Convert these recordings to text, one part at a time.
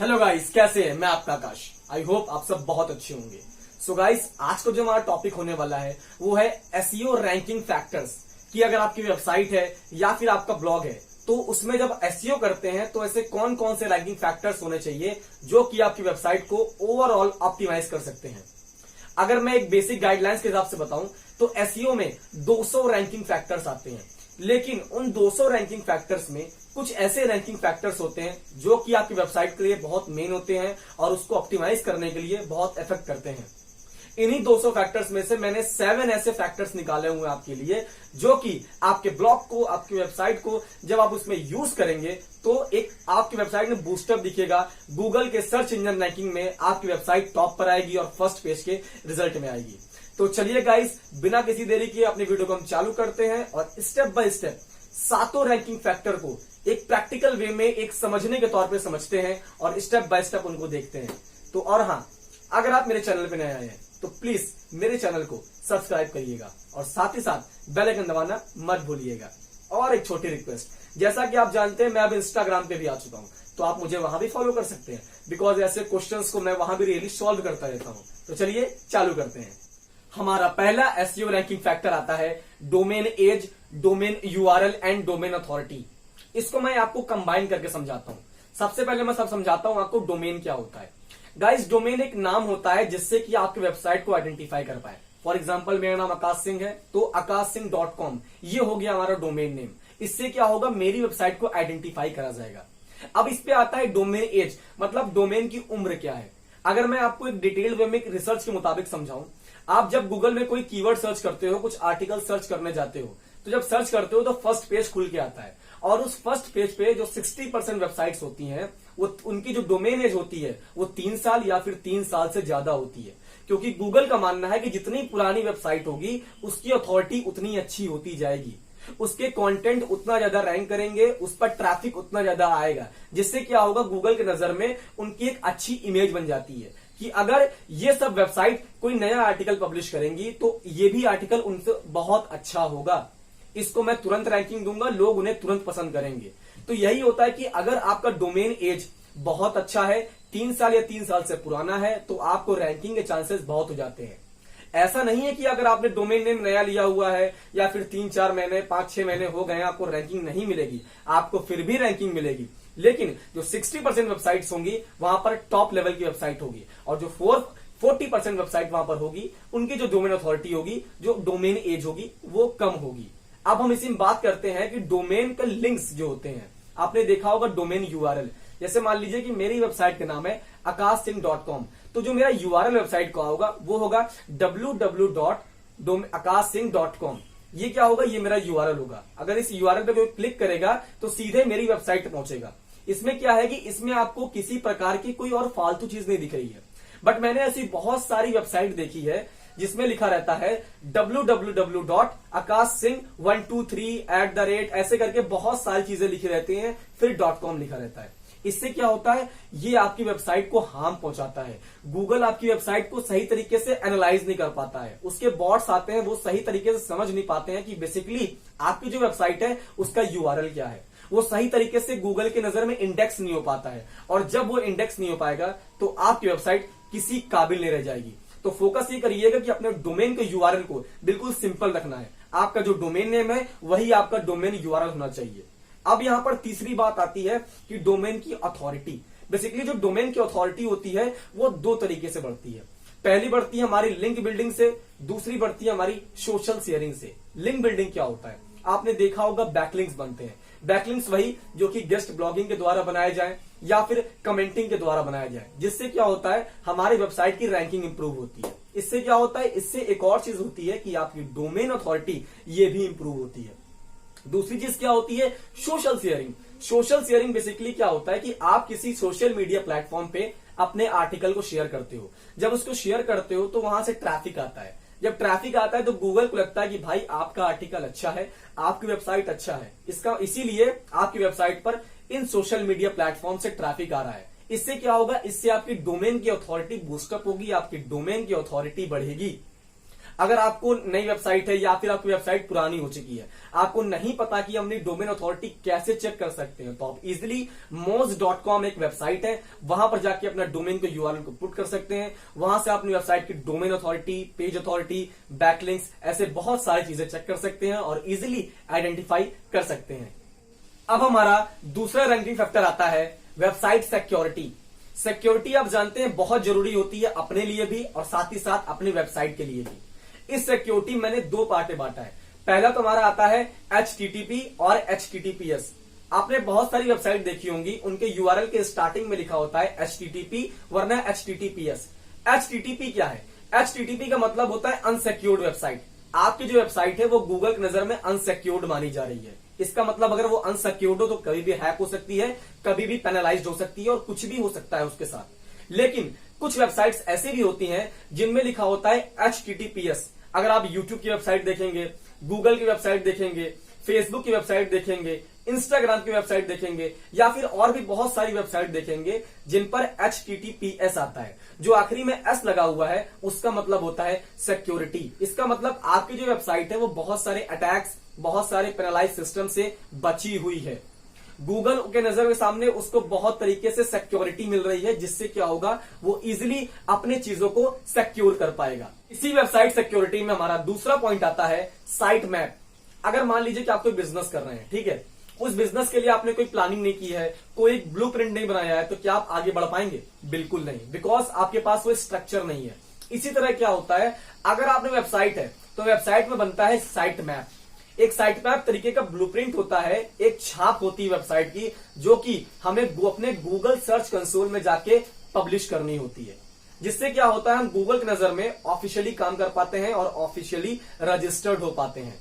Hello guys, कैसे हैं? मैं आपका आकाश। आई होप आप सब बहुत अच्छे होंगे। सो गाइस, आज का जो हमारा टॉपिक होने वाला है वो है एसईओ रैंकिंग फैक्टर्स। कि अगर आपकी वेबसाइट है या फिर आपका ब्लॉग है तो उसमें जब एसईओ करते हैं तो ऐसे कौन कौन से रैंकिंग फैक्टर्स होने चाहिए जो कि आपकी वेबसाइट को ओवरऑल ऑप्टिमाइज कर सकते हैं। अगर मैं एक बेसिक गाइडलाइंस के हिसाब से बताऊं तो एसईओ में 200 रैंकिंग फैक्टर्स आते हैं, लेकिन उन 200 रैंकिंग फैक्टर्स में कुछ ऐसे रैंकिंग फैक्टर्स होते हैं जो कि आपकी वेबसाइट के लिए बहुत मेन होते हैं और उसको ऑप्टिमाइज करने के लिए बहुत इफेक्ट करते हैं। इन्हीं 200 फैक्टर्स में से मैंने 7 ऐसे फैक्टर्स निकाले हुए हैं आपके लिए जो कि आपके ब्लॉग को, आपकी वेबसाइट को जब आप उसमें यूज करेंगे तो एक आपकी वेबसाइट में बूस्टअप दिखेगा। गूगल के सर्च इंजन रैंकिंग में आपकी वेबसाइट टॉप पर आएगी और फर्स्ट पेज के रिजल्ट में आएगी। तो चलिए गाइस, बिना किसी देरी के अपनी वीडियो को हम चालू करते हैं और step by step 7 ranking factor को एक प्रैक्टिकल वे में एक समझने के तौर पे समझते हैं और स्टेप बाय स्टेप उनको देखते हैं। तो और हाँ, अगर आप मेरे चैनल पे नए आए हैं तो प्लीज मेरे चैनल को सब्सक्राइब करिएगा और साथ ही साथ बेल आइकन दबाना मत भूलिएगा। और एक छोटी रिक्वेस्ट, जैसा कि आप जानते हैं मैं अब इंस्टाग्राम पे भी आ चुका हूं, तो आप मुझे वहां भी फॉलो कर सकते हैं बिकॉज ऐसे क्वेश्चंस को मैं वहां भी रियली सॉल्व करता रहता हूं। तो चलिए चालू करते हैं। हमारा पहला एसईओ रैंकिंग फैक्टर आता है domain age, domain URL and domain authority. इसको मैं आपको कंबाइन करके समझाता हूं। सबसे पहले मैं सब समझाता हूं आपको डोमेन क्या होता है। गाइस, डोमेन एक नाम होता है जिससे कि आपकी वेबसाइट को आइडेंटिफाई कर पाए। फॉर एग्जांपल, मेरा नाम आकाश सिंह है तो akashsingh.com ये हो गया हमारा डोमेन नेम। इससे क्या होगा, मेरी वेबसाइट को आइडेंटिफाई करा जाएगा। अब इस पे आता है डोमेन एज, मतलब डोमेन की उम्र क्या है। अगर मैं आपको एक डिटेल वे में एक रिसर्च के मुताबिक समझाऊं, आप जब गूगल में कोई कीवर्ड सर्च करते हो, कुछ आर्टिकल सर्च करने जाते हो, तो जब सर्च करते हो तो फर्स्ट पेज खुल के आता है और उस फर्स्ट पेज पे जो 60% वेबसाइट्स होती हैं वो उनकी जो डोमेन एज होती है वो 3 साल या फिर 3 साल से ज्यादा होती है। क्योंकि गूगल का मानना है कि जितनी पुरानी वेबसाइट होगी उसकी अथॉरिटी उतनी अच्छी होती जाएगी, उसके कंटेंट उतना ज्यादा रैंक करेंगे, उस पर ट्रैफिक उतना ज्यादा आएगा, जिससे क्या होगा, गूगल की नजर में उनकी एक अच्छी इमेज बन जाती है कि अगर ये सब वेबसाइट कोई नया आर्टिकल पब्लिश करेंगी तो ये भी आर्टिकल उनसे बहुत अच्छा होगा, इसको मैं तुरंत रैंकिंग दूंगा, लोग उन्हें तुरंत पसंद करेंगे। तो यही होता है कि अगर आपका डोमेन एज बहुत अच्छा है, 3 साल या 3 साल से पुराना है, तो आपको रैंकिंग के चांसेस बहुत हो जाते हैं। ऐसा नहीं है कि अगर आपने डोमेन नेम नया लिया हुआ है या फिर 3-4 महीने 5-6 महीने हो गए आपको रैंकिंग नहीं मिलेगी, आपको फिर भी रैंकिंग मिलेगी। लेकिन जो 60% वेबसाइट्स होंगी वहां पर टॉप लेवल की वेबसाइट होगी और जो 40% वेबसाइट वहां पर होगी उनकी जो डोमेन अथॉरिटी होगी, जो डोमेन एज होगी, वो कम होगी। अब हम इसी में बात करते हैं कि डोमेन का लिंक्स जो होते हैं, आपने देखा होगा डोमेन यूआरएल। जैसे मान लीजिए कि मेरी वेबसाइट का नाम है akashsingh.com, तो जो मेरा यूआरएल वेबसाइट का होगा वो होगा www.akashsingh.com। ये क्या होगा, ये मेरा यूआरएल होगा। अगर इस यूआरएल पे कोई क्लिक करेगा तो सीधे मेरी वेबसाइट पे पहुंचेगा। इसमें क्या है कि इसमें आपको किसी प्रकार की कोई और फालतू चीज नहीं दिख रही है, बट मैंने ऐसी बहुत सारी वेबसाइट देखी है जिसमें लिखा रहता है www.akashsingh123 ऐसे करके बहुत सारी चीजें लिखी रहती हैं, फिर .com लिखा रहता है। इससे क्या होता है, ये आपकी वेबसाइट को हार्म पहुंचाता है। गूगल आपकी वेबसाइट को सही तरीके से एनालाइज नहीं कर पाता है, उसके बॉट्स आते हैं, वो सही तरीके से समझ नहीं पाते हैं कि बेसिकली आपकी जो वेबसाइट है उसका यूआरएल क्या है। वो सही तरीके से गूगल की नजर में इंडेक्स नहीं हो पाता है और जब वो इंडेक्स नहीं हो पाएगा तो आपकी वेबसाइट किसी काबिल नहीं रह जाएगी। तो फोकस ये करिएगा कि अपने डोमेन के यूआरएल को बिल्कुल सिंपल रखना है। आपका जो डोमेन नेम है वही आपका डोमेन यूआरएल होना चाहिए। अब यहां पर तीसरी बात आती है कि डोमेन की अथॉरिटी। बेसिकली जो डोमेन की अथॉरिटी होती है वो 2 तरीके से बढ़ती है। पहली बढ़ती है हमारी लिंक बिल्डिंग से, दूसरी बढ़ती है हमारी सोशल शेयरिंग से। लिंक बिल्डिंग क्या होता है, आपने देखा होगा बैकलिंक्स बनते हैं। बैकलिंक्स वही जो कि गेस्ट ब्लॉगिंग के द्वारा बनाए जाए या फिर कमेंटिंग के द्वारा बनाया जाए, जिससे क्या होता है, हमारी वेबसाइट की रैंकिंग इंप्रूव होती है। इससे क्या होता है, इससे एक और चीज होती है कि आपकी डोमेन अथॉरिटी ये भी इंप्रूव होती है। दूसरी चीज क्या होती है, social sharing. Social sharing basically क्या होता है कि आप किसी सोशल मीडिया प्लेटफॉर्म पे अपने आर्टिकल को शेयर करते हो। जब उसको शेयर करते हो तो वहां से ट्रैफिक आता है। जब ट्रैफिक आता है तो गूगल को लगता है कि भाई आपका आर्टिकल अच्छा है, आपकी वेबसाइट अच्छा है, इसीलिए आपकी वेबसाइट पर इन सोशल मीडिया प्लेटफॉर्म से ट्रैफिक आ रहा है। इससे क्या होगा, इससे आपकी डोमेन की अथॉरिटी बूस्टअप होगी, आपकी डोमेन की अथॉरिटी बढ़ेगी। अगर आपको नई वेबसाइट है या फिर आपकी वेबसाइट पुरानी हो चुकी है, आपको नहीं पता कि हमने डोमेन अथॉरिटी कैसे चेक कर सकते हैं, तो आप इजिली moz.com एक वेबसाइट है, वहां पर जाके अपना डोमेन को यूआरएल को पुट कर सकते हैं। वहां से अपनी वेबसाइट की domain authority, page authority, backlinks, ऐसे बहुत सारी चीजें चेक कर सकते हैं और इजिली आइडेंटिफाई कर सकते हैं। अब हमारा दूसरा रैंकिंग फैक्टर आता है वेबसाइट सिक्योरिटी। सिक्योरिटी आप जानते हैं बहुत जरूरी होती है अपने लिए भी और साथ ही साथ अपनी वेबसाइट के लिए भी। इस सिक्योरिटी मैंने दो पार्ट में बांटा है। पहला तो हमारा आता है HTTP और HTTPS। आपने बहुत सारी वेबसाइट देखी होंगी, उनके यूआरएल के स्टार्टिंग में लिखा होता है HTTP वरना HTTPS। HTTP क्या है? HTTP का मतलब होता है अनसिक्योर्ड वेबसाइट। आपकी जो वेबसाइट है वो गूगल की नजर में अनसिक्योर्ड मानी जा रही है। इसका मतलब अगर वो अनसिक्योर्ड हो तो कभी भी हैक हो सकती है, कभी भी पेनलाइज्ड हो सकती है और कुछ भी हो सकता है उसके साथ। लेकिन कुछ वेबसाइट्स ऐसी भी होती हैं जिनमें लिखा होता है HTTPS। अगर आप YouTube की वेबसाइट देखेंगे, गूगल की वेबसाइट देखेंगे, फेसबुक की वेबसाइट देखेंगे, इंस्टाग्राम की वेबसाइट देखेंगे या फिर और भी बहुत सारी वेबसाइट देखेंगे जिन पर HTTPS आता है, जो आखिरी में S लगा हुआ है, उसका मतलब होता है सिक्योरिटी। इसका मतलब आपकी जो वेबसाइट है वो बहुत सारे अटैक्स, बहुत सारे पेनलाइज सिस्टम से बची हुई है। गूगल के नजर के सामने उसको बहुत तरीके से सिक्योरिटी मिल रही है, जिससे क्या होगा, वो इजिली अपने चीजों को सिक्योर कर पाएगा। इसी वेबसाइट सिक्योरिटी में हमारा दूसरा पॉइंट आता है साइट मैप। अगर मान लीजिए कि आप कोई बिजनेस कर रहे हैं, ठीक है, उस बिजनेस के लिए आपने कोई प्लानिंग नहीं की है, कोई एक ब्लूप्रिंट नहीं बनाया है, तो क्या आप आगे बढ़ पाएंगे? बिल्कुल नहीं, बिकॉज आपके पास वो स्ट्रक्चर नहीं है। इसी तरह क्या होता है, अगर आपने वेबसाइट है तो वेबसाइट में बनता है साइट मैप। एक साइट मैप तरीके का ब्लूप्रिंट होता है, एक छाप होती है वेबसाइट की, जो कि हमें अपने गूगल सर्च कंसोल में जाके पब्लिश करनी होती है। जिससे क्या होता है, हम गूगल की नजर में ऑफिशियली काम कर पाते हैं और ऑफिशियली रजिस्टर्ड हो पाते हैं।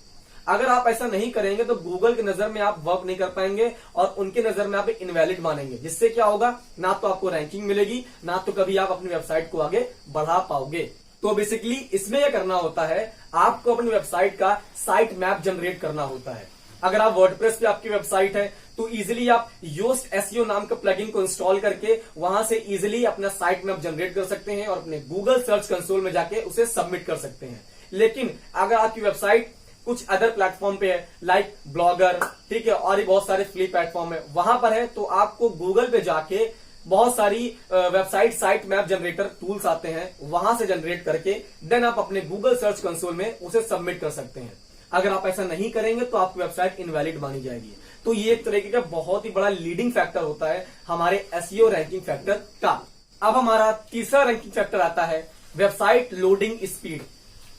अगर आप ऐसा नहीं करेंगे तो गूगल की नजर में आप वर्क नहीं कर पाएंगे और उनके नजर में आप इनवैलिड मानेंगे, जिससे क्या होगा, ना तो आपको रैंकिंग मिलेगी, ना तो कभी आप अपनी वेबसाइट को आगे बढ़ा पाओगे। तो बेसिकली इसमें यह करना होता है, आपको अपनी वेबसाइट का साइट मैप जनरेट करना होता है। अगर आप वर्डप्रेस पे आपकी वेबसाइट है तो इजिली आप योस्ट एसईओ नाम का प्लगइन को इंस्टॉल करके वहां से इजिली अपना साइट मैप जनरेट कर सकते हैं और अपने गूगल सर्च कंसोल में जाके उसे सबमिट कर सकते हैं। लेकिन अगर आपकी वेबसाइट कुछ अदर प्लेटफॉर्म पे है, लाइक ब्लॉगर, ठीक है, और भी बहुत सारे फ्री प्लेटफॉर्म है, वहां पर है, तो आपको गूगल पे जाके बहुत सारी website site map generator tools आते हैं, वहां से जनरेट करके देन आप अपने गूगल सर्च कंसोल में उसे सबमिट कर सकते हैं। अगर आप ऐसा नहीं करेंगे तो आपकी वेबसाइट इनवैलिड मानी जाएगी। तो ये एक तरीके का बहुत ही बड़ा लीडिंग फैक्टर होता है हमारे एसईओ रैंकिंग फैक्टर का। अब हमारा तीसरा रैंकिंग फैक्टर आता है वेबसाइट लोडिंग स्पीड।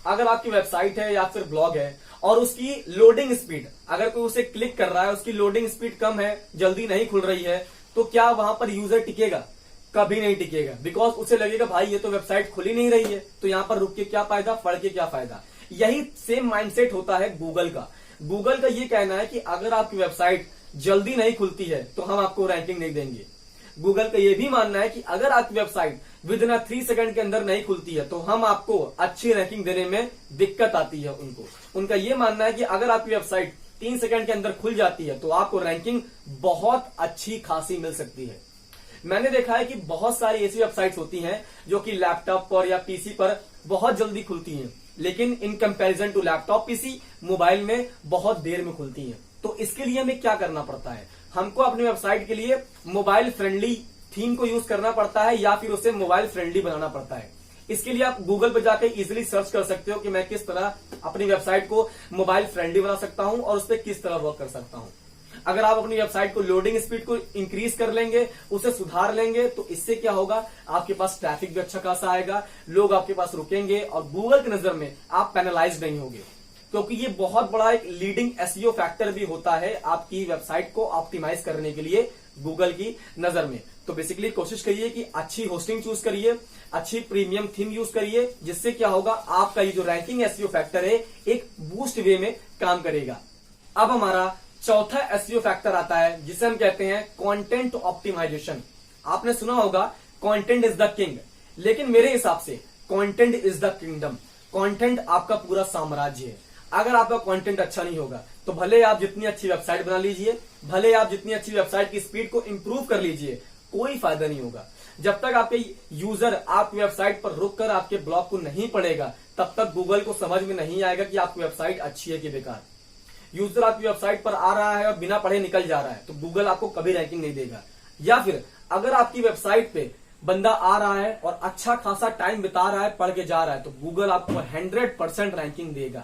अगर आपकी वेबसाइट है या फिर ब्लॉग है और उसकी लोडिंग स्पीड, अगर कोई उसे क्लिक कर रहा है, उसकी लोडिंग स्पीड कम है, जल्दी नहीं खुल रही है, तो क्या वहां पर यूजर टिकेगा? कभी नहीं टिकेगा, बिकॉज उसे लगेगा भाई ये तो वेबसाइट खुली नहीं रही है, तो यहां पर रुक के क्या फायदा, पढ़ के क्या फायदा। यही सेम माइंडसेट होता है गूगल का। गूगल का ये कहना है कि अगर आपकी वेबसाइट जल्दी नहीं खुलती है तो हम आपको रैंकिंग नहीं देंगे। गूगल का ये भी मानना है कि अगर आपकी वेबसाइट विद इन 3 सेकंड के अंदर नहीं खुलती है तो हम आपको अच्छी रैंकिंग देने में दिक्कत आती है। उनका ये मानना है कि अगर आपकी वेबसाइट 3 सेकंड के अंदर खुल जाती है तो आपको रैंकिंग बहुत अच्छी खासी मिल सकती है। मैंने देखा है कि बहुत सारी ऐसी वेबसाइट्स होती हैं जो कि लैपटॉप पर या पीसी पर बहुत जल्दी खुलती हैं, लेकिन in comparison to laptop PC mobile में बहुत देर में खुलती हैं। तो इसके लिए हमें क्या करना पड़ता है, हमको अपनी वेबसाइट के लिए मोबाइल फ्रेंडली थीम को यूज करना पड़ता है या फिर उसे मोबाइल फ्रेंडली बनाना पड़ता है। इसके लिए आप गूगल पर जाकर इजीली सर्च कर सकते हो कि मैं किस तरह अपनी वेबसाइट को मोबाइल फ्रेंडली बना सकता हूं और उस पर किस तरह वर्क कर सकता हूं। अगर आप अपनी वेबसाइट को लोडिंग स्पीड को इंक्रीज कर लेंगे, उसे सुधार लेंगे, तो इससे क्या होगा, आपके पास ट्रैफिक भी अच्छा खासा आएगा, लोग आपके पास रुकेंगे और गूगल की नजर में आप पेनलाइज नहीं होंगे, क्योंकि ये बहुत बड़ा एक लीडिंग एसईओ फैक्टर भी होता है आपकी वेबसाइट को ऑप्टिमाइज करने के लिए गूगल की नजर में। तो बेसिकली कोशिश करिए कि अच्छी होस्टिंग चूज करिए, अच्छी प्रीमियम थीम यूज करिए, जिससे क्या होगा, आपका ये जो रैंकिंग एसईओ फैक्टर है एक बूस्ट वे में काम करेगा। अब हमारा चौथा एसईओ फैक्टर आता है जिसे हम कहते हैं कंटेंट ऑप्टिमाइजेशन। आपने सुना होगा कंटेंट इज द किंग, लेकिन मेरे हिसाब से content is the kingdom. Content आपका पूरा साम्राज्य है। अगर आपका कंटेंट अच्छा नहीं होगा तो भले आप जितनी अच्छी वेबसाइट बना लीजिए, भले आप जितनी अच्छी वेबसाइट की स्पीड को इंप्रूव कर लीजिए, कोई फायदा नहीं होगा जब तक आपके यूजर आपकी वेबसाइट पर रुक कर आपके ब्लॉग को नहीं पढ़ेगा, तब तक गूगल को समझ में नहीं आएगा कि आपकी वेबसाइट अच्छी है कि बेकार। यूजर आपकी वेबसाइट पर आ रहा है और बिना पढ़े निकल जा रहा है तो गूगल आपको कभी रैंकिंग नहीं देगा। या फिर अगर आपकी वेबसाइट पे बंदा आ रहा है और अच्छा खासा टाइम बिता रहा है, पढ़ के जा रहा है, तो गूगल आपको 100% रैंकिंग देगा।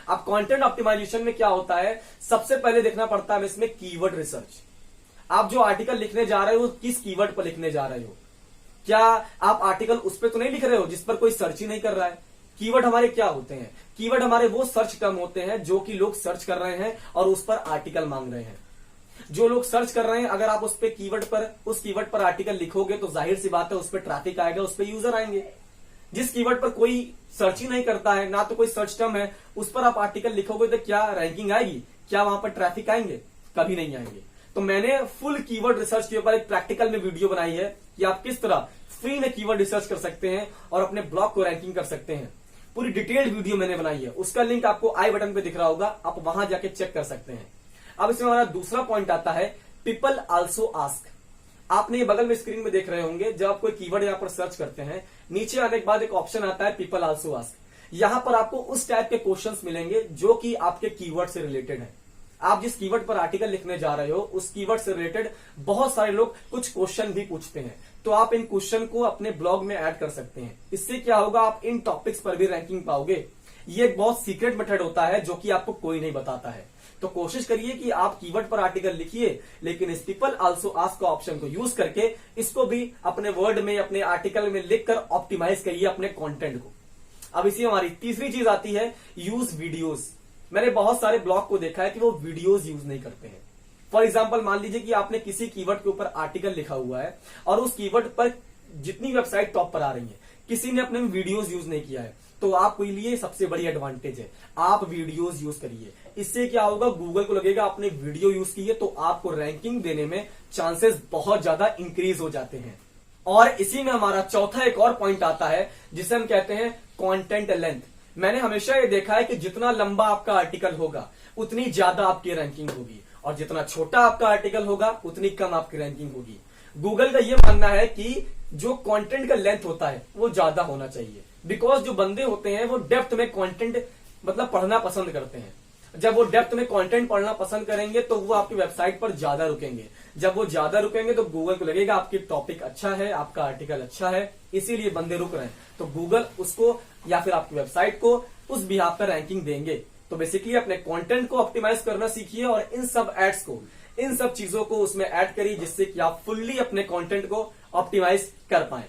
अब कंटेंट ऑप्टिमाइजेशन में क्या होता है, सबसे पहले देखना पड़ता है इसमें कीवर्ड रिसर्च। आप जो आर्टिकल लिखने जा रहे हो किस कीवर्ड पर लिखने जा रहे हो, क्या आप आर्टिकल उस पर तो नहीं लिख रहे हो जिस पर कोई सर्च ही नहीं कर रहा है। कीवर्ड हमारे क्या होते हैं, कीवर्ड हमारे वो सर्च टर्म होते हैं जो कि लोग सर्च कर रहे हैं और उस पर आर्टिकल मांग रहे हैं। जो लोग सर्च कर रहे हैं, अगर आप उस कीवर्ड पर आर्टिकल लिखोगे तो जाहिर सी बात है उस पर ट्रैफिक आएगा, उस पर यूजर आएंगे। जिस कीवर्ड पर कोई सर्च ही नहीं करता है, ना तो कोई सर्च टर्म है, उस पर आप आर्टिकल लिखोगे तो क्या रैंकिंग आएगी, क्या वहां पर ट्रैफिक आएंगे, कभी नहीं आएंगे। तो मैंने फुल कीवर्ड रिसर्च के ऊपर एक प्रैक्टिकल में वीडियो बनाई है कि आप किस तरह फ्री में कीवर्ड रिसर्च कर सकते हैं और अपने ब्लॉग को रैंकिंग कर सकते हैं। पूरी डिटेल्ड वीडियो मैंने बनाई है, उसका लिंक आपको आई बटन पे दिख रहा होगा, आप वहां जाके चेक कर सकते हैं। अब इसमें हमारा दूसरा पॉइंट आता है पीपल आल्सो आस्क। आपने ये बगल में स्क्रीन में देख रहे होंगे, जब आप कोई कीवर्ड यहां पर सर्च करते हैं, नीचे आने के बाद एक ऑप्शन आता है पीपल आल्सो आस्क। यहां पर आपको उस टाइप के क्वेश्चंस मिलेंगे जो कि आपके कीवर्ड से रिलेटेड है। आप जिस कीवर्ड पर आर्टिकल लिखने जा रहे हो उस कीवर्ड से रिलेटेड बहुत सारे लोग कुछ क्वेश्चन भी पूछते हैं, तो आप इन क्वेश्चन को अपने ब्लॉग में ऐड कर सकते हैं। इससे क्या होगा, आप इन टॉपिक्स पर भी रैंकिंग पाओगे। ये एक बहुत सीक्रेट मेथड होता है जो कि आपको कोई नहीं बताता है। तो कोशिश करिए कि आप कीवर्ड पर आर्टिकल लिखिए, लेकिन इस पीपल आल्सो आस्क का ऑप्शन को यूज करके इसको भी अपने वर्ड में, अपने आर्टिकल में लिखकर ऑप्टिमाइज करिए अपने कंटेंट को। अब इसी हमारी तीसरी चीज आती है यूज वीडियोस। मैंने बहुत सारे ब्लॉग को देखा है कि वो वीडियोस यूज नहीं करते हैं। फॉर एग्जाम्पल, मान लीजिए कि आपने किसी कीवर्ड के ऊपर आर्टिकल लिखा हुआ है और उस कीवर्ड पर जितनी वेबसाइट टॉप पर आ रही है, किसी ने अपने वीडियोस यूज नहीं किया है, तो आपके लिए सबसे बड़ी एडवांटेज है, आप वीडियोस यूज करिए। इससे क्या होगा, गूगल को लगेगा आपने वीडियो यूज की है, तो आपको रैंकिंग देने में चांसेस बहुत ज्यादा इंक्रीज हो जाते हैं। और इसी में हमारा चौथा एक और पॉइंट आता है जिसे हम कहते हैं कंटेंट लेंथ। मैंने हमेशा ये देखा है कि जितना लंबा आपका आर्टिकल होगा उतनी ज्यादा आपकी रैंकिंग होगी, और जितना छोटा आपका आर्टिकल होगा उतनी कम आपकी रैंकिंग होगी। गूगल का यह मानना है कि जो कंटेंट का लेंथ होता है वो ज्यादा होना चाहिए, बिकॉज जो बंदे होते हैं वो डेप्थ में कंटेंट मतलब पढ़ना पसंद करते हैं। जब वो डेप्थ में कंटेंट पढ़ना पसंद करेंगे तो वो आपकी वेबसाइट पर ज्यादा रुकेंगे। जब वो ज्यादा रुकेंगे तो गूगल को लगेगा आपकी टॉपिक अच्छा है, आपका आर्टिकल अच्छा है, इसीलिए बंदे रुक रहे हैं, तो गूगल उसको या फिर आपकी वेबसाइट को उस बिहाफ पर रैंकिंग देंगे। तो बेसिकली अपने कंटेंट को ऑप्टिमाइज करना सीखिए और इन सब एड्स को, इन सब चीजों को उसमें ऐड करिए जिससे कि आप फुल्ली अपने कंटेंट को ऑप्टिमाइज कर पाए।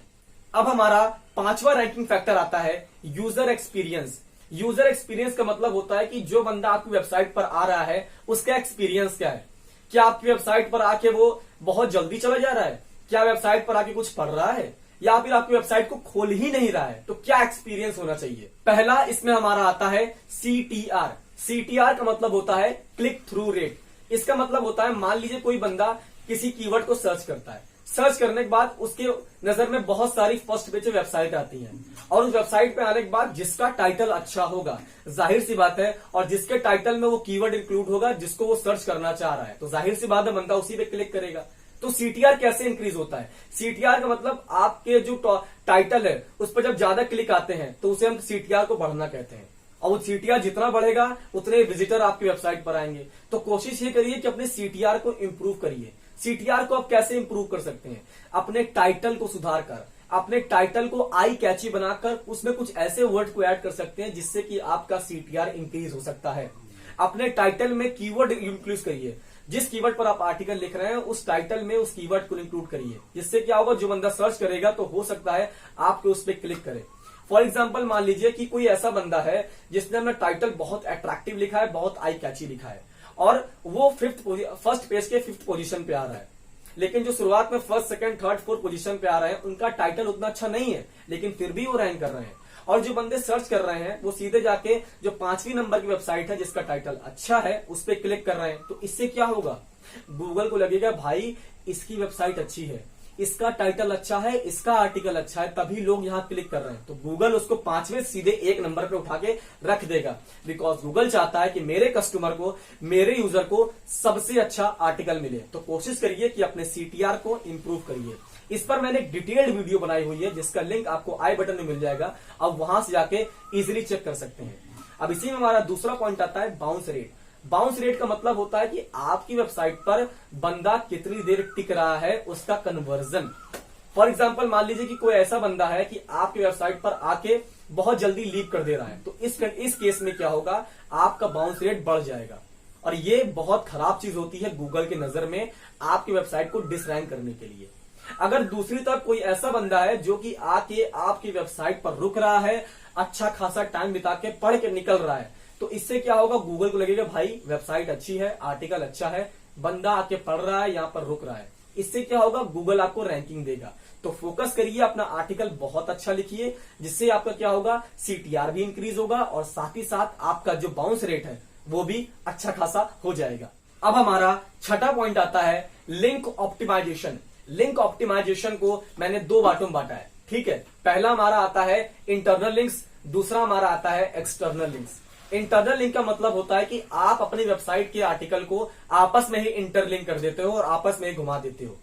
अब हमारा पांचवा रैंकिंग फैक्टर आता है यूजर एक्सपीरियंस। यूजर एक्सपीरियंस का मतलब होता है कि जो बंदा आपकी वेबसाइट पर आ रहा है उसका एक्सपीरियंस क्या है। क्या आपकी वेबसाइट पर आके वो बहुत जल्दी चला जा रहा है, क्या वेबसाइट पर आके कुछ पढ़ रहा है, या फिर आपकी वेबसाइट को खोल ही नहीं रहा है, तो क्या एक्सपीरियंस होना चाहिए। पहला इसमें हमारा आता है CTR। CTR का मतलब होता है क्लिक थ्रू रेट। इसका मतलब होता है, मान लीजिए कोई बंदा किसी कीवर्ड को सर्च करता है, सर्च करने के बाद उसके नजर में बहुत सारी फर्स्ट पेज वेबसाइट आती हैं, और उस वेबसाइट पे आने के बाद जिसका टाइटल अच्छा होगा, जाहिर सी बात है, और जिसके टाइटल में वो कीवर्ड इंक्लूड होगा जिसको वो सर्च करना चाह रहा है, तो जाहिर सी बात है बंदा उसी पे क्लिक करेगा। तो CTR कैसे इंक्रीज होता है, CTR का मतलब आपके जो टाइटल है उस पर जब ज्यादा क्लिक आते हैं तो उसे हम CTR को बढ़ना कहते हैं, और वो CTR जितना बढ़ेगा उतने विजिटर आपकी वेबसाइट पर आएंगे। तो कोशिश ये करिए कि अपने CTR को इंप्रूव करिए। CTR को आप कैसे इंप्रूव कर सकते हैं, अपने टाइटल को सुधार कर, अपने टाइटल को आई कैची बनाकर उसमें कुछ ऐसे वर्ड को ऐड कर सकते हैं जिससे कि आपका CTR इंक्रीज हो सकता है। अपने टाइटल में कीवर्ड इंक्लूड करिए, जिस कीवर्ड पर आप आर्टिकल लिख रहे हैं उस टाइटल में उस कीवर्ड को इंक्लूड करिए, जिससे क्या होगा, जो बंदा सर्च करेगा तो हो सकता है आपके उस पर क्लिक करे। फॉर एग्जाम्पल, मान लीजिए कि कोई ऐसा बंदा है जिसने अपना टाइटल बहुत अट्रैक्टिव लिखा है, बहुत आई कैची लिखा है, और वो फर्स्ट पेज के 5th पोजीशन पे आ रहा है, लेकिन जो शुरुआत में 1st, 2nd, 3rd, 4th position पे आ रहे हैं उनका टाइटल उतना अच्छा नहीं है, लेकिन फिर भी वो रैंक कर रहे हैं। और जो बंदे सर्च कर रहे हैं वो सीधे जाके जो 5वीं नंबर की वेबसाइट है जिसका टाइटल अच्छा है उस पर क्लिक कर रहे हैं, तो इससे क्या होगा, गूगल को लगेगा भाई इसकी वेबसाइट अच्छी है, इसका टाइटल अच्छा है, इसका आर्टिकल अच्छा है, तभी लोग यहां क्लिक कर रहे हैं, तो गूगल उसको 5वें सीधे 1 नंबर पे उठा के रख देगा। बिकॉज गूगल चाहता है कि मेरे कस्टमर को, मेरे यूजर को सबसे अच्छा आर्टिकल मिले। तो कोशिश करिए कि अपने CTR को इंप्रूव करिए। इस पर मैंने एक डिटेल्ड वीडियो बनाई हुई है, जिसका लिंक आपको आई बटन में मिल जाएगा। अब वहां से जाके इजीली चेक कर सकते हैं। अब इसी में हमारा दूसरा पॉइंट आता है बाउंस रेट। बाउंस रेट का मतलब होता है कि आपकी वेबसाइट पर बंदा कितनी देर टिक रहा है, उसका कन्वर्जन। फॉर एग्जाम्पल मान लीजिए कि कोई ऐसा बंदा है कि आपकी वेबसाइट पर आके बहुत जल्दी लीव कर दे रहा है, तो इस केस में क्या होगा, आपका बाउंस रेट बढ़ जाएगा। और ये बहुत खराब चीज होती है गूगल के नजर में, आपकी वेबसाइट को डिसरैंक करने के लिए। अगर दूसरी तरफ कोई ऐसा बंदा है जो कि आके आपकी वेबसाइट पर रुक रहा है, अच्छा खासा टाइम बिता के पढ़ के निकल रहा है, तो इससे क्या होगा, गूगल को लगेगा भाई वेबसाइट अच्छी है, आर्टिकल अच्छा है, बंदा आके पढ़ रहा है, यहां पर रुक रहा है। इससे क्या होगा, गूगल आपको रैंकिंग देगा। तो फोकस करिए, अपना आर्टिकल बहुत अच्छा लिखिए, जिससे आपका क्या होगा, CTR भी इंक्रीज होगा और साथ ही साथ आपका जो बाउंस रेट है वो भी अच्छा खासा हो जाएगा। अब हमारा छठा पॉइंट आता है लिंक ऑप्टिमाइजेशन। लिंक ऑप्टिमाइजेशन को मैंने 2 बांटों में बांटा है, ठीक है। पहला हमारा आता है इंटरनल लिंक्स, दूसरा हमारा आता है एक्सटर्नल लिंक्स। इंटरनल लिंक का मतलब होता है कि आप अपनी वेबसाइट के आर्टिकल को आपस में ही इंटरलिंक कर देते हो और आपस में ही घुमा देते हो।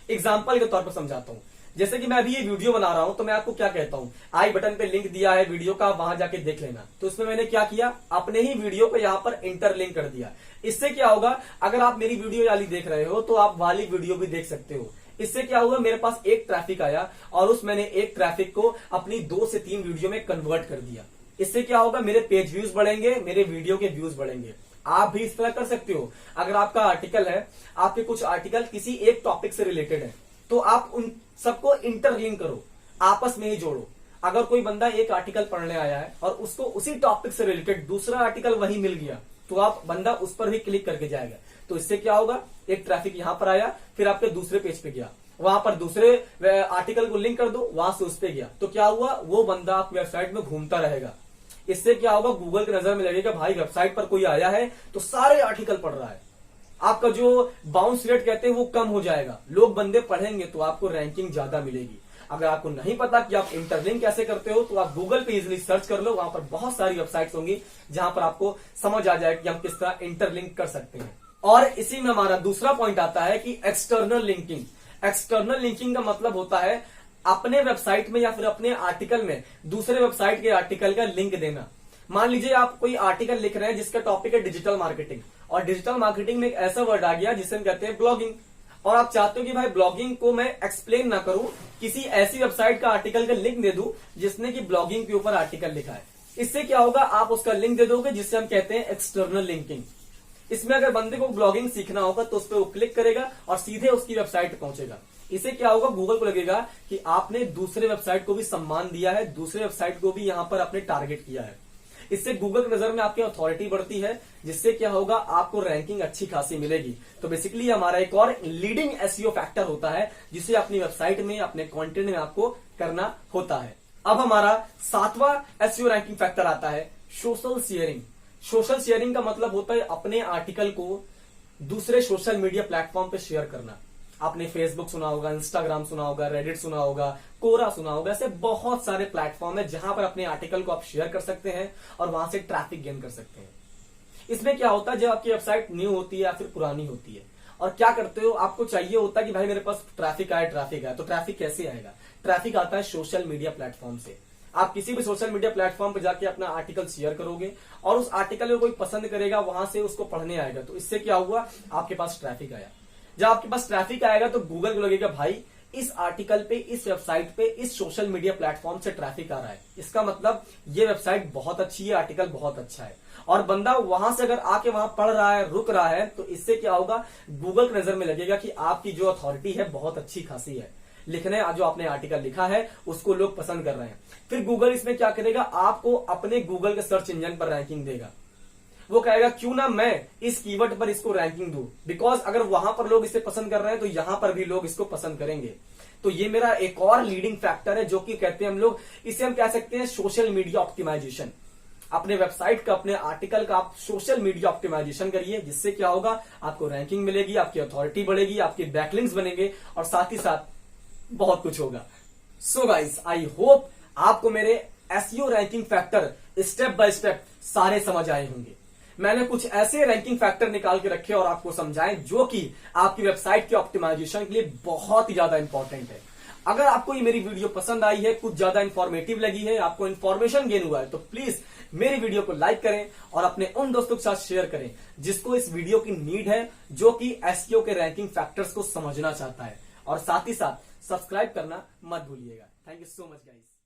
एग्जाम्पल के तौर पर समझाता हूं, जैसे कि मैं अभी ये वीडियो बना रहा हूं, तो मैं आपको क्या कहता हूं, आई बटन पे लिंक दिया है वीडियो का, वहां जाके देख लेना। तो इसमें मैंने क्या किया, अपने ही वीडियो को यहां पर इंटरलिंक कर दिया। इससे क्या होगा, अगर आप मेरी वीडियो वाली देख रहे हो तो आप वाली वीडियो भी देख सकते हो। इससे क्या हुआ, मेरे पास एक ट्रैफिक आया और उस मैंने एक ट्रैफिक को अपनी 2 से 3 वीडियो में कन्वर्ट कर दिया। इससे क्या होगा, मेरे पेज व्यूज बढ़ेंगे, मेरे वीडियो के व्यूज बढ़ेंगे। आप भी इस तरह कर सकते हो। अगर आपका आर्टिकल है, आपके कुछ आर्टिकल किसी एक टॉपिक से रिलेटेड है, तो आप उन सबको इंटरलिंक करो, आपस में ही जोड़ो। अगर कोई बंदा एक आर्टिकल पढ़ने आया है और उसको उसी टॉपिक से रिलेटेड दूसरा आर्टिकल वहीं मिल गया, तो आप बंदा उस पर भी क्लिक करके जाएगा। तो इससे क्या होगा, एक ट्रैफिक यहां पर आया, फिर आपके दूसरे पेज पे गया, वहां पर दूसरे आर्टिकल को लिंक कर दो, वहां से उस पे गया, तो क्या हुआ, वो बंदा आप वेबसाइट में घूमता रहेगा। इससे क्या होगा, गूगल की नजर में लगेगा भाई वेबसाइट पर कोई आया है तो सारे आर्टिकल पढ़ रहा है। आपका जो बाउंस रेट कहते हैं वो कम हो जाएगा, लोग बंदे पढ़ेंगे तो आपको रैंकिंग ज्यादा मिलेगी। अगर आपको नहीं पता कि आप इंटरलिंक कैसे करते हो, तो आप गूगल पे इजीली सर्च कर लो, वहां पर बहुत सारी वेबसाइट्स होंगी जहां पर आपको समझ आ जाएगा कि हम किस तरह इंटरलिंक कर सकते हैं। और इसी में हमारा दूसरा पॉइंट आता है कि एक्सटर्नल लिंकिंग। एक्सटर्नल लिंकिंग का मतलब होता है अपने वेबसाइट में या फिर अपने आर्टिकल में दूसरे वेबसाइट के आर्टिकल का लिंक देना। मान लीजिए आप कोई आर्टिकल लिख रहे हैं जिसका टॉपिक है डिजिटल मार्केटिंग, और डिजिटल मार्केटिंग में एक ऐसा वर्ड आ गया जिसे हम कहते हैं ब्लॉगिंग, और आप चाहते हो कि भाई ब्लॉगिंग को मैं एक्सप्लेन ना करूं, किसी ऐसी वेबसाइट का आर्टिकल का लिंक दे दूं जिसने कि ब्लॉगिंग के ऊपर आर्टिकल लिखा है। इससे क्या होगा, आप उसका लिंक दे दोगे, जिससे हम कहते हैं एक्सटर्नल लिंकिंग। इसमें अगर बंदे को ब्लॉगिंग सीखना होगा तो उस पर वो क्लिक करेगा और सीधे उसकी वेबसाइट पर पहुंचेगा। इससे क्या होगा, गूगल को लगेगा कि आपने दूसरे वेबसाइट को भी सम्मान दिया है, दूसरे वेबसाइट को भी यहां पर आपने टारगेट किया है। इससे गूगल की नजर में आपकी अथॉरिटी बढ़ती है, जिससे क्या होगा, आपको रैंकिंग अच्छी खासी मिलेगी। तो बेसिकली हमारा एक और लीडिंग एसईओ फैक्टर होता है, जिसे अपनी वेबसाइट में, अपने कंटेंट में आपको करना होता है। अब हमारा 7वां एसईओ रैंकिंग फैक्टर आता है सोशल शेयरिंग। सोशल शेयरिंग का मतलब होता है अपने आर्टिकल को दूसरे सोशल मीडिया प्लेटफॉर्म पे शेयर करना। आपने फेसबुक सुना होगा, इंस्टाग्राम सुना होगा, रेडिट सुना होगा, कोरा सुना होगा, ऐसे बहुत सारे प्लेटफॉर्म है जहां पर अपने आर्टिकल को आप शेयर कर सकते हैं और वहां से ट्रैफिक गेन कर सकते हैं। इसमें क्या होता है, जब आपकी वेबसाइट न्यू होती है या फिर पुरानी होती है, और क्या करते हो, आपको चाहिए होता है कि भाई मेरे पास ट्रैफिक आए, तो ट्रैफिक कैसे आएगा, ट्रैफिक आता है सोशल मीडिया प्लेटफॉर्म से। आप किसी भी सोशल मीडिया प्लेटफॉर्म पर जाके अपना आर्टिकल शेयर करोगे और उस आर्टिकल को कोई पसंद करेगा, वहां से उसको पढ़ने आएगा, तो इससे क्या हुआ, आपके पास ट्रैफिक आया। जब आपके पास ट्रैफिक आएगा तो गूगल को लगेगा भाई इस आर्टिकल पे, इस वेबसाइट पे, इस सोशल मीडिया प्लेटफॉर्म से ट्रैफिक आ रहा है, इसका मतलब ये वेबसाइट बहुत अच्छी है, आर्टिकल बहुत अच्छा है। और बंदा वहां से अगर आके वहां पढ़ रहा है, रुक रहा है, तो इससे क्या होगा, गूगल की नजर में लगेगा कि आपकी जो अथॉरिटी है बहुत अच्छी खासी है, लिखने जो आपने आर्टिकल लिखा है उसको लोग पसंद कर रहे हैं। फिर गूगल इसमें क्या करेगा, आपको अपने गूगल के सर्च इंजन पर रैंकिंग देगा। वो कहेगा क्यों ना मैं इस कीवर्ड पर इसको रैंकिंग दूं, बिकॉज अगर वहां पर लोग इसे पसंद कर रहे हैं तो यहां पर भी लोग इसको पसंद करेंगे। तो ये मेरा एक और लीडिंग फैक्टर है, जो कि कहते हैं हम लोग, इसे हम कह सकते हैं सोशल मीडिया ऑप्टिमाइजेशन। अपने वेबसाइट का, अपने आर्टिकल का आप सोशल मीडिया ऑप्टिमाइजेशन करिए, जिससे क्या होगा, आपको रैंकिंग मिलेगी, आपकी अथॉरिटी बढ़ेगी, आपके बैकलिंक्स बनेंगे और साथ ही साथ बहुत कुछ होगा। सो गाइस, आई होप आपको मेरे SEO ranking factor step by step सारे समझ आए होंगे। मैंने कुछ ऐसे रैंकिंग फैक्टर निकाल के रखे और आपको समझाएं जो कि आपकी वेबसाइट के ऑप्टिमाइजेशन के लिए बहुत ही ज्यादा इंपॉर्टेंट है। अगर आपको ये मेरी वीडियो पसंद आई है, कुछ ज्यादा इंफॉर्मेटिव लगी है, आपको इंफॉर्मेशन गेन हुआ है, तो प्लीज मेरी वीडियो को लाइक करें और अपने उन दोस्तों के साथ शेयर करें जिसको इस वीडियो की नीड है, जो कि एसईओ के रैंकिंग फैक्टर्स को समझना चाहता है। और साथ ही साथ सब्सक्राइब करना मत भूलिएगा। Thank you so much guys.